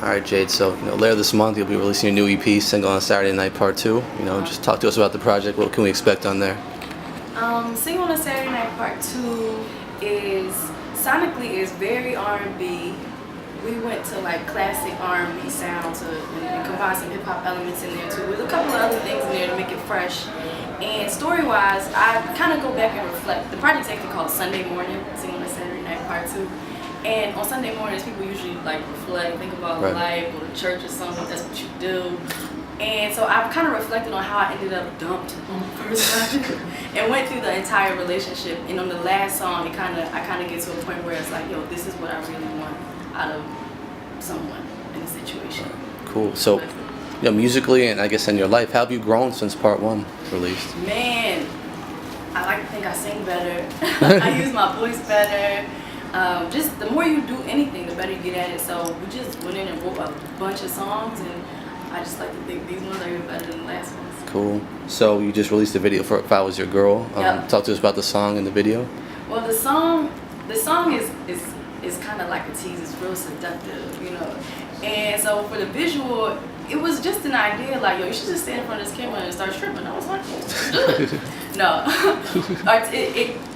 All right, Jade. So, later this month you'll be releasing your new EP, Single on Saturday Night Part 2. Just talk to us about the project. What can we expect on there? Single on Saturday Night Part 2 is, sonically, is very R&B. We went to like classic R&B sound and combine some hip hop elements in there too. There's a couple of other things in there to make it fresh. And story-wise, I kind of go back and reflect. The project's actually called Sunday Morning, Single on Saturday Night Part 2. And on Sunday mornings, people usually like reflect, think about life, go to church or something. That's what you do. And so I've kind of reflected on how I ended up dumped on the first project and went through the entire relationship. And on the last song, I kind of get to a point where it's like, yo, this is what I really want out of someone in a situation. Cool. So, musically and I guess in your life, how have you grown since Part 1 released? Man, I like to think I sing better. I use my voice better. Just the more you do anything, the better you get at it. So we just went in and wrote a bunch of songs, and I just like to think these ones are even better than the last ones. Cool. So you just released a video for If I Was Your Girl. Yep. Talk to us about the song and the video. Well, the song is kind of like a tease. It's real seductive, And so for the visual, it was just an idea like, yo, you should just stand in front of this camera and start stripping. I was like, do it. No.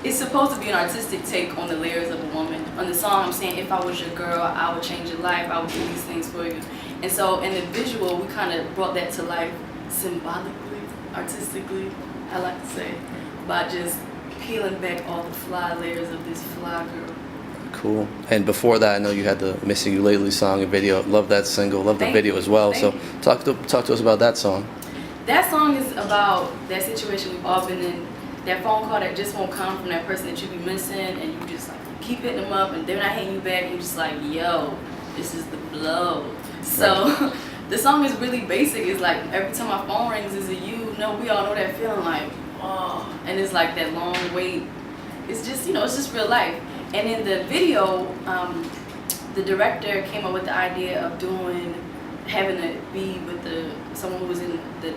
It's supposed to be an artistic take on the layers of a woman. On the song, I'm saying, if I was your girl, I would change your life. I would do these things for you. And so in the visual, we kind of brought that to life symbolically, artistically, I like to say, by just peeling back all the fly layers of this fly girl. Cool. And before that, I know you had the Missing You Lately song and video. Love that single. Love the video as well. So talk to us about that song. That song is about that situation we've all been in. That phone call that just won't come from that person that you be missing, and you just like keep hitting them up, and they're not hitting you back. And you're just like, yo, this is the blow. So the song is really basic. It's like every time my phone rings, is it you? We all know that feeling like, oh, and it's like that long wait. It's just it's just real life. And in the video, the director came up with the idea of having it be with someone who was in the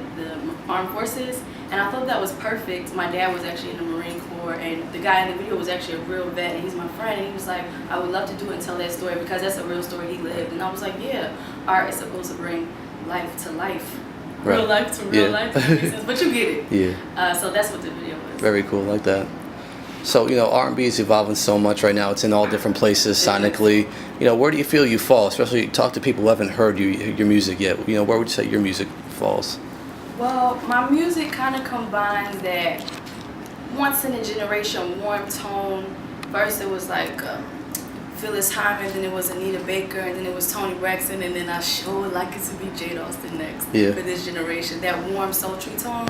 armed forces, and I thought that was perfect. My dad was actually in the Marine Corps, and the guy in the video was actually a real vet, and he's my friend, and he was like, I would love to do it and tell that story because that's a real story he lived. And I was like, yeah, art is supposed to bring life to life. Right. Real life to real life, but you get it. Yeah. So that's what the video was. Very cool, like that. So, R&B is evolving so much right now. It's in all different places sonically. Where do you feel you fall? Especially talk to people who haven't heard your music yet. Where would you say your music falls? Well, my music kind of combines that once in a generation warm tone. First it was like Phyllis Hyman, then it was Anita Baker, and then it was Toni Braxton, and then I sure would like it to be Jade Alston next for this generation. That warm, sultry tone.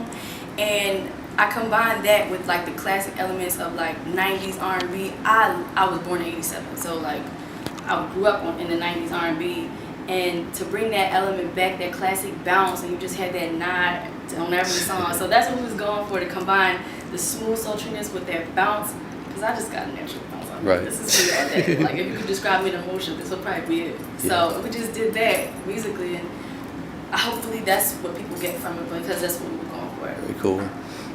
And I combined that with like the classic elements of like 90s R&B. I was born in 87, so like I grew up in the 90s R&B, and to bring that element back, that classic bounce, and you just had that nod on every song. So that's what we was going for, to combine the smooth sultriness with that bounce, because I just got a natural bounce. Right. This is really all that. Like if you could describe me in emotion, this would probably be it. So we just did that musically, and hopefully that's what people get from it, because that's what we were going for. Very cool.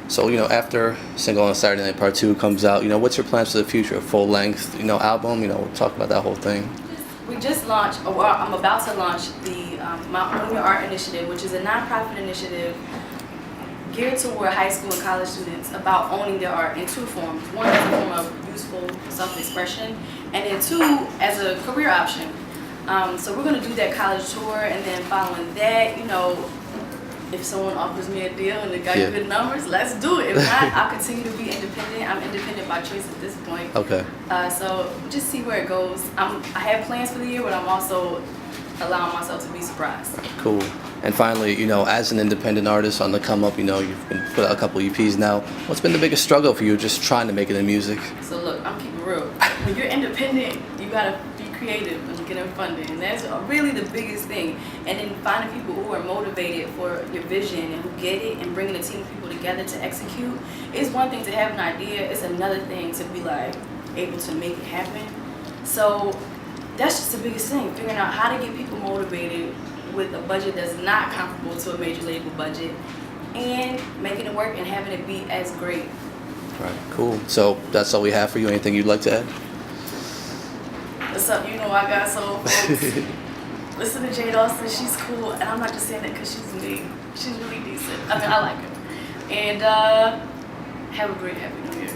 So, after Single on Saturday Night Part 2 comes out, what's your plans for the future? A full-length, album? We'll talk about that whole thing. We just launched, or I'm about to launch my Own Your Art initiative, which is a nonprofit initiative geared toward high school and college students about owning their art in two forms. One, as a form of useful self-expression, and then two, as a career option. So we're going to do that college tour, and then following that, if someone offers me a deal and they got good numbers, let's do it. If not, I'll continue to be independent. I'm independent by choice at this point. Okay. So just see where it goes. I have plans for the year, but I'm also allowing myself to be surprised. Cool. And finally, as an independent artist on the come up, you've been put out a couple EPs now. What's been the biggest struggle for you just trying to make it in music? So look, I'm keeping it real. When you're independent, you gotta be creative and getting funding, and that's really the biggest thing. And then finding people who are motivated for your vision and who get it, and bringing a team of people together to execute. It's one thing to have an idea, it's another thing to be like able to make it happen. So that's just the biggest thing, figuring out how to get people motivated with a budget that's not comparable to a major label budget, and making it work and having it be as great. Right, cool. So that's all we have for you. Anything you'd like to add? What's up? You know I got soul, folks. listen to Jade Alston. She's cool, and I'm not just saying that because she's me. She's really decent. I mean, I like her. And have a great Happy New Year.